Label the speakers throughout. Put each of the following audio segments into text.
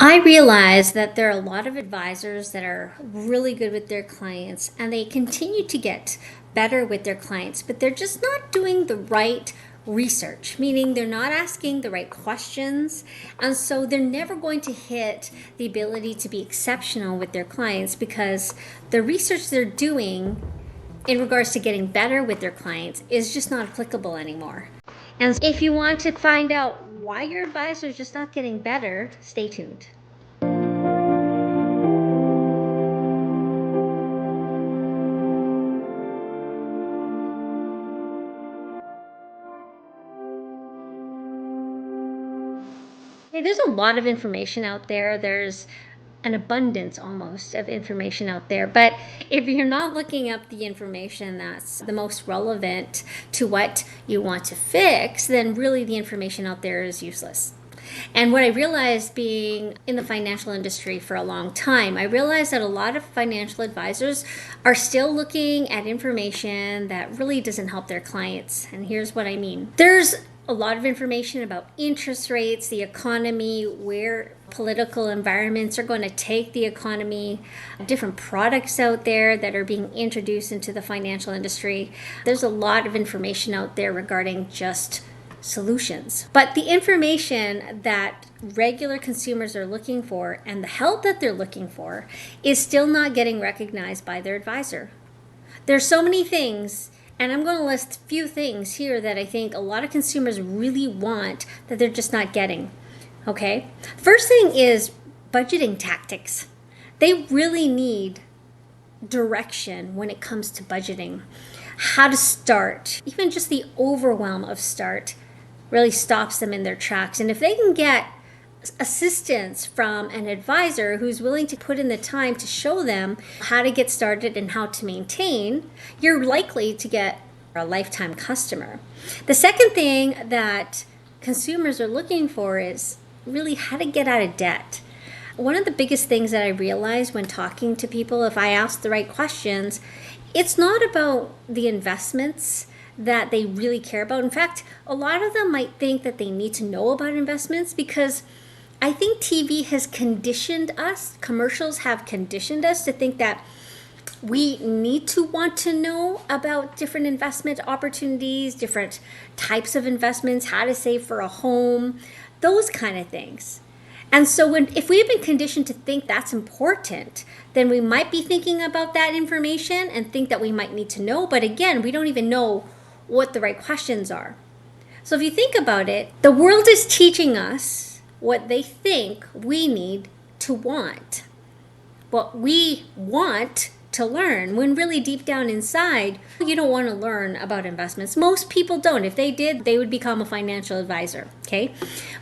Speaker 1: I realize that there are a lot of advisors that are really good with their clients and they continue to get better with their clients, but they're just not doing the right research, meaning they're not asking the right questions. And so they're never going to hit the ability to be exceptional with their clients because the research they're doing in regards to getting better with their clients is just not applicable anymore. And if you want to find out why your advisor is just not getting better, stay tuned. Hey, there's a lot of information out there. There's an abundance almost of information out there. But if you're not looking up the information that's the most relevant to what you want to fix, then really the information out there is useless. And what I realized being in the financial industry for a long time, I realized that a lot of financial advisors are still looking at information that really doesn't help their clients. And here's what I mean. There's a lot of information about interest rates, the economy, where political environments are going to take the economy, different products out there that are being introduced into the financial industry. There's a lot of information out there regarding just solutions. But the information that regular consumers are looking for and the help that they're looking for is still not getting recognized by their advisor. There's so many things, and I'm going to list a few things here that I think a lot of consumers really want that they're just not getting. Okay? First thing is budgeting tactics. They really need direction when it comes to budgeting. How to start, even just the overwhelm of start really stops them in their tracks. And if they can get assistance from an advisor who's willing to put in the time to show them how to get started and how to maintain, you're likely to get a lifetime customer. The second thing that consumers are looking for is really how to get out of debt. One of the biggest things that I realize when talking to people, if I ask the right questions, it's not about the investments that they really care about. In fact, a lot of them might think that they need to know about investments because I think TV has conditioned us, commercials have conditioned us to think that we need to want to know about different investment opportunities, different types of investments, how to save for a home, those kind of things. And so if we've been conditioned to think that's important, then we might be thinking about that information and think that we might need to know. But again, we don't even know what the right questions are. So if you think about it, the world is teaching us what they think we need to want, what we want to learn, when really deep down inside, you don't want to learn about investments. Most people don't. If they did, they would become a financial advisor, okay?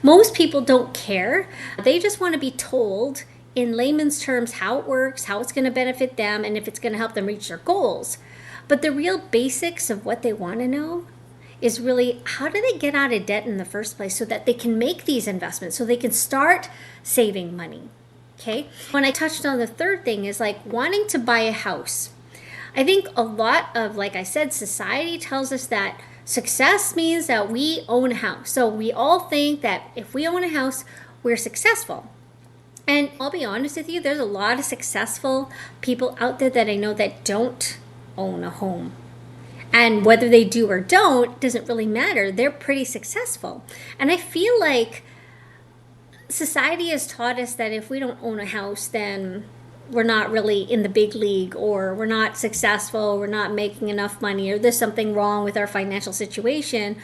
Speaker 1: Most people don't care. They just want to be told in layman's terms how it works, how it's going to benefit them, and if it's going to help them reach their goals. But the real basics of what they want to know is really how do they get out of debt in the first place so that they can make these investments, so they can start saving money. Okay. When I touched on the third thing is like wanting to buy a house. I think a lot of, like I said, society tells us that success means that we own a house. So we all think that if we own a house, we're successful. And I'll be honest with you, there's a lot of successful people out there that I know that don't own a home. And whether they do or don't doesn't really matter. They're pretty successful. And I feel like society has taught us that if we don't own a house, then we're not really in the big league, or we're not successful, we're not making enough money, or there's something wrong with our financial situation,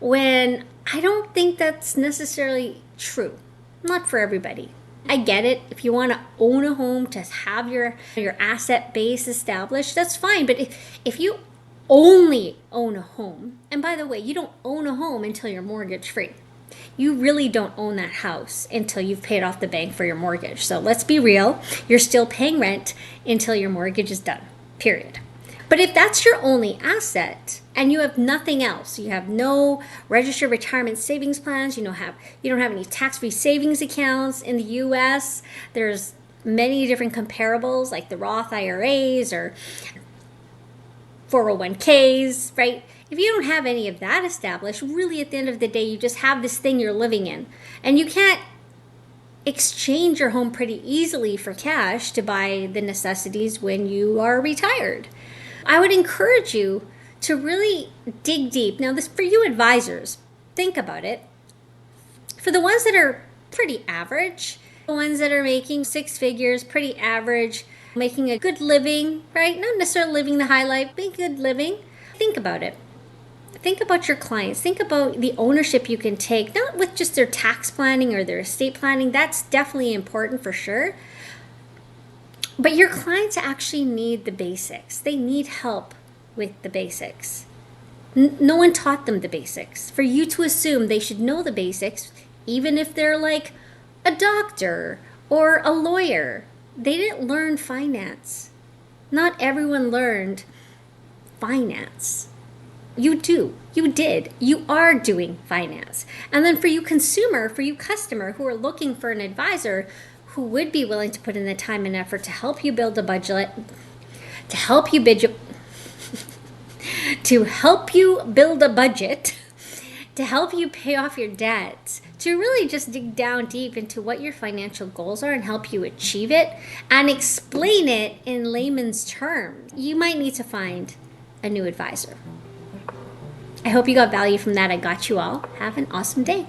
Speaker 1: when I don't think that's necessarily true. Not for everybody. I get it. If you want to own a home to have your asset base established, that's fine. But if you only own a home, and by the way, you don't own a home until you're mortgage free. You really don't own that house until you've paid off the bank for your mortgage. So let's be real. You're still paying rent until your mortgage is done, period. But if that's your only asset and you have nothing else, you have no registered retirement savings plans, you don't have any tax-free savings accounts in the US, there's many different comparables like the Roth IRAs or 401ks, right? If you don't have any of that established, really at the end of the day, you just have this thing you're living in. And you can't exchange your home pretty easily for cash to buy the necessities when you are retired. I would encourage you to really dig deep. Now, this for you advisors, think about it. For the ones that are pretty average, the ones that are making six figures, pretty average, making a good living, right? Not necessarily living the high life, but a good living. Think about it. Think about your clients. Think about the ownership you can take, not with just their tax planning or their estate planning. That's definitely important for sure. But your clients actually need the basics. They need help with the basics. No one taught them the basics. For you to assume they should know the basics, even if they're like a doctor or a lawyer, they didn't learn finance. Not everyone learned finance. You do. You did. You are doing finance. And then for you consumer, for you customer who are looking for an advisor who would be willing to put in the time and effort to help you build a budget, to help you build a budget, to help you pay off your debts, to really just dig down deep into what your financial goals are and help you achieve it and explain it in layman's terms, you might need to find a new advisor. I hope you got value from that. I got you all. Have an awesome day.